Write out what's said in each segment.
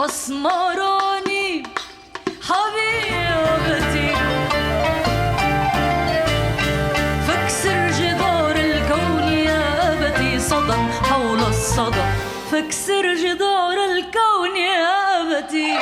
أسمراني حبيبتي فاكسر جدار الكون يا أبتي صدى حول الصدى فاكسر جدار الكون يا أبتي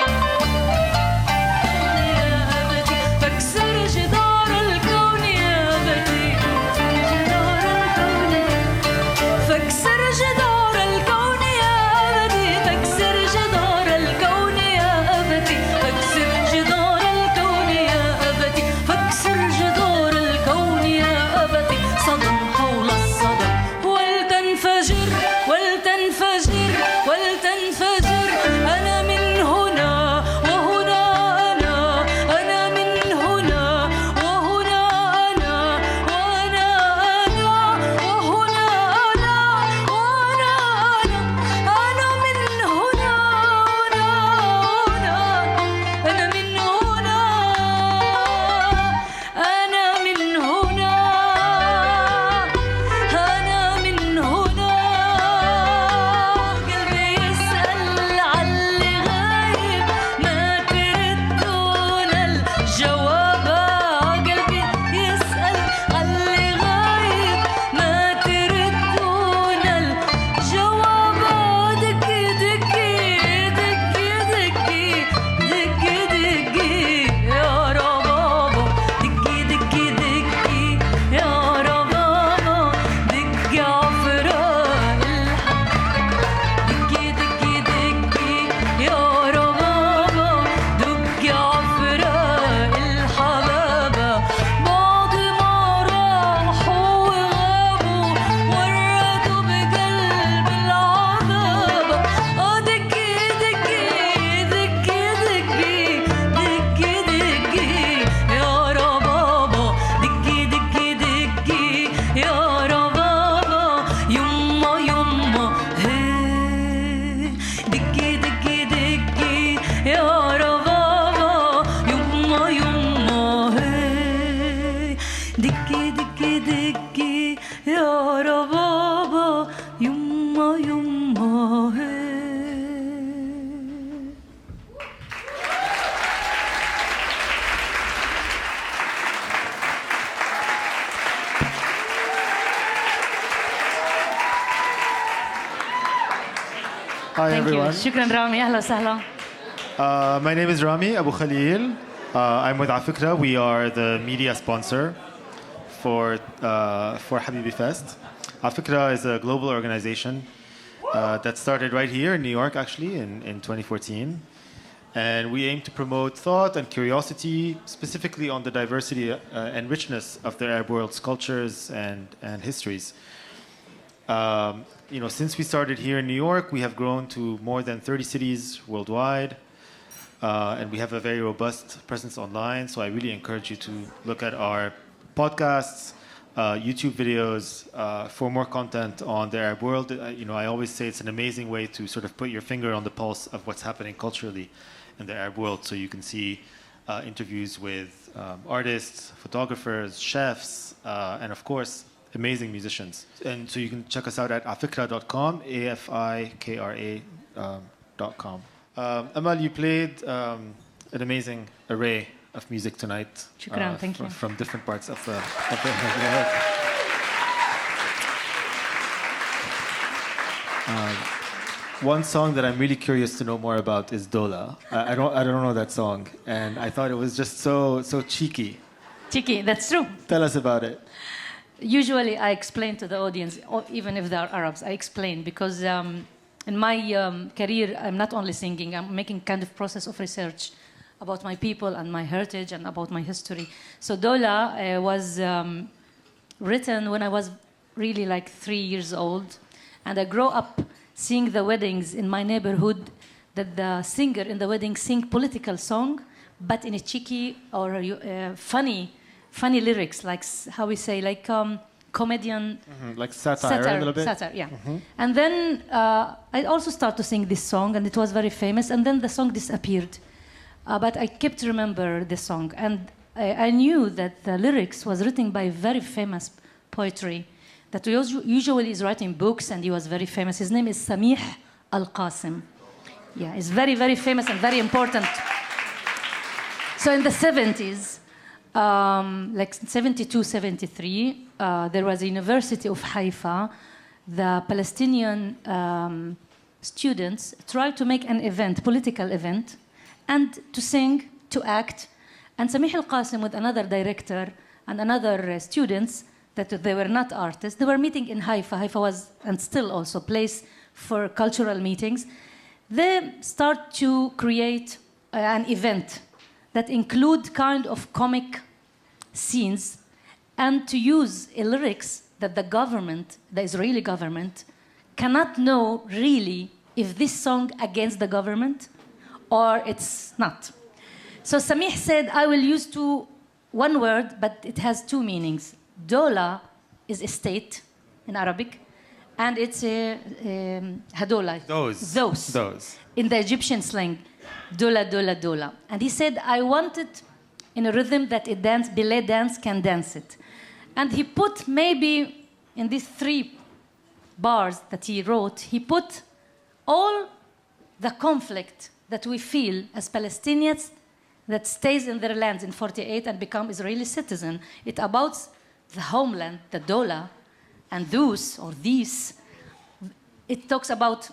Hi everyone. شكرا رامي أهلا وسهلا. My name is Rami Abu Khalil. I'm with Afikra. We are the media sponsor for Habibi Fest. Afikra is a global organization that started right here in New York, actually, in 2014. And we aim to promote thought and curiosity, specifically on the diversity and richness of the Arab world's cultures and histories. Since we started here in New York, we have grown to more than 30 cities worldwide. And we have a very robust presence online. So I really encourage you to look at our podcasts, YouTube videos for more content on the Arab world. I always say it's an amazing way to sort of put your finger on the pulse of what's happening culturally in the Arab world. So you can see interviews with artists, photographers, chefs, and of course, amazing musicians. And so you can check us out at afikra.com, afikra.com. Amal, you played an amazing array of music tonight. Shukran, thank you. From different parts of the world. One song that I'm really curious to know more about is Dola. I don't know that song, and I thought it was just so cheeky. Cheeky, that's true. Tell us about it. Usually I explain to the audience, or even if they are Arabs, I explain because in my career, I'm not only singing, I'm making kind of process of research about my people and my heritage and about my history. So Dola was written when I was really like 3 years old. And I grew up seeing the weddings in my neighborhood that the singer in the wedding sing political song, but in a cheeky or funny lyrics, like how we say, like comedian. Mm-hmm. Like satire a little bit? Satire, yeah. Mm-hmm. And then I also started to sing this song, and it was very famous, and then the song disappeared. But I kept remember the song, and I knew that the lyrics was written by a very famous poetry that usually is writing books, and he was very famous. His name is Samih Al-Qasim. Yeah, it's very, very famous and very important. So in the 70s, like 72, 73, there was a University of Haifa. The Palestinian students tried to make an event, political event, and to sing, to act. And Samih Al-Qasim with another director and another students, that they were not artists, they were meeting in Haifa. Haifa was, and still also, a place for cultural meetings. They start to create an event that include kind of comic scenes and to use lyrics that the government, the Israeli government, cannot know really if this song against the government or it's not. So Samih said, I will use one word, but it has two meanings. Dola is a state in Arabic, and it's a hadola. Those. In the Egyptian slang, dola, dola, dola. And he said, I want it in a rhythm that a ballet dance can dance it. And he put maybe in these 3 bars that he wrote, he put all the conflict that we feel as Palestinians that stays in their lands in 48 and become Israeli citizen. It's about the homeland, the dola, and those or these. It talks about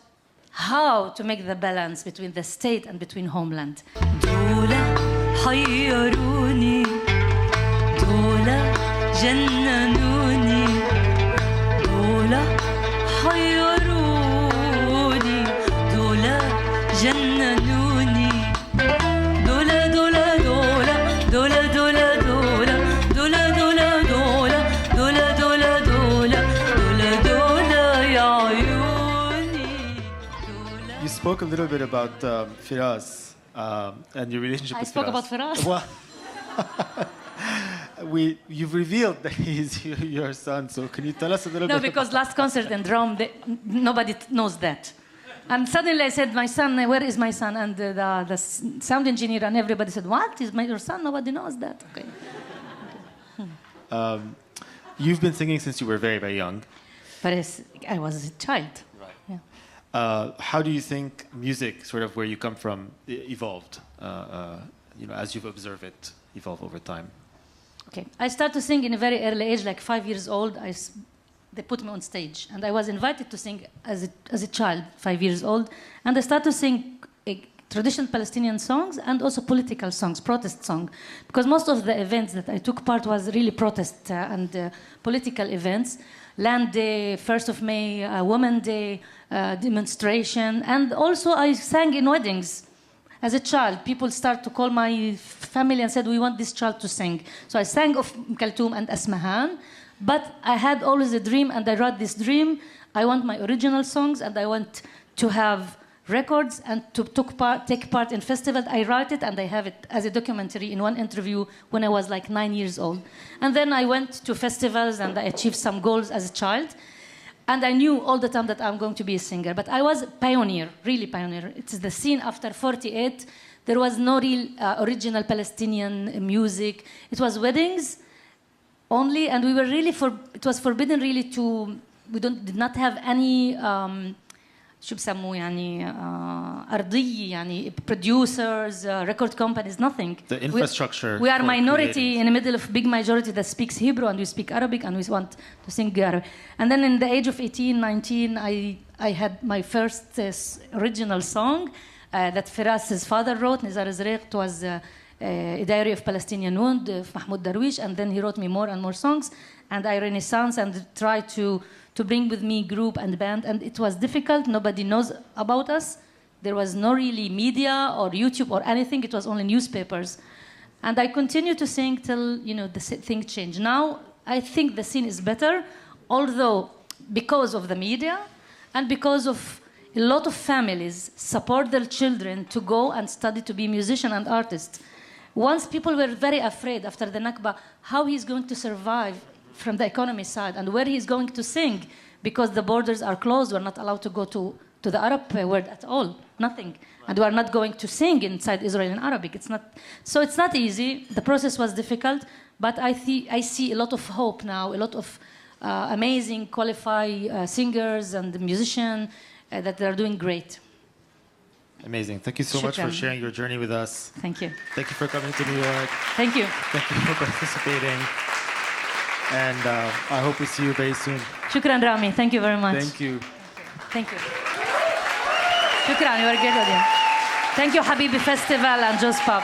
how to make the balance between the state and between homeland. Dola hayyaruni, dola jannanuni, dola hayyaruni, dola jannanuni, dola dola dola, dola dola dola, dola dola dola, dola dola dola, dola dola ya ayuni. You spoke a little bit about Firas and your relationship with Firas. I spoke about Firas? Well, you've revealed that he's your son, so can you tell us a little bit? No, because last concert in Rome, nobody knows that. And suddenly I said, my son, where is my son? And the sound engineer and everybody said, what? Is your son? Nobody knows that. Okay. You've been singing since you were very, very young. But I was a child. Right. Yeah. How do you think music, sort of where you come from, evolved? As you've observed it evolve over time. Okay. I started to sing in a very early age, like 5 years old. They put me on stage, and I was invited to sing as a child, 5 years old. And I started to sing traditional Palestinian songs and also political songs, protest songs, because most of the events that I took part was really protest and political events. Land Day, 1st of May, Women's Day, demonstration, and also I sang in weddings. As a child, people start to call my family and said, we want this child to sing. So I sang of Kaltoum and Asmahan, but I had always a dream, and I wrote this dream. I want my original songs, and I want to have records and to take part in festivals. I write it, and I have it as a documentary in one interview when I was like 9 years old. And then I went to festivals, and I achieved some goals as a child. And I knew all the time that I'm going to be a singer. But I was a pioneer, really pioneer. It's the scene after 48. There was no real original Palestinian music. It was weddings only, and we were really it was forbidden really to. Did not have any شو بسموه يعني أرضية يعني producers, record companies, nothing. The infrastructure. We are minority in the middle of big majority that speaks Hebrew, and we speak Arabic, and we want to sing Arabic. And then in the age of 18, 19, I had my first original song that Firas' father wrote, Nizar Zreik. It was a diary of Palestinian wound of Mahmoud Darwish, and then he wrote me more and more songs, and I renaissance and tried to bring with me group and band, and it was difficult. Nobody knows about us. There was no really media or YouTube or anything. It was only newspapers. And I continued to sing till, the thing changed. Now, I think the scene is better, although because of the media and because of a lot of families support their children to go and study to be musician and artist. Once people were very afraid after the Nakba, how he's going to survive from the economy side, and where he's going to sing, because the borders are closed. We're not allowed to go to the Arab world at all, nothing. And we're not going to sing inside Israel in Arabic. It's not easy. The process was difficult, but I see a lot of hope now, a lot of amazing, qualified singers and musicians that they're doing great. Amazing. Thank you so much for sharing your journey with us. Thank you. Thank you for coming to New York. Thank you. Thank you for participating. And I hope we see you very soon. Shukran, Rami. Thank you very much. Thank you. Thank you. Shukran. You are a great audience. Thank you, Habibi Festival and Just Pop.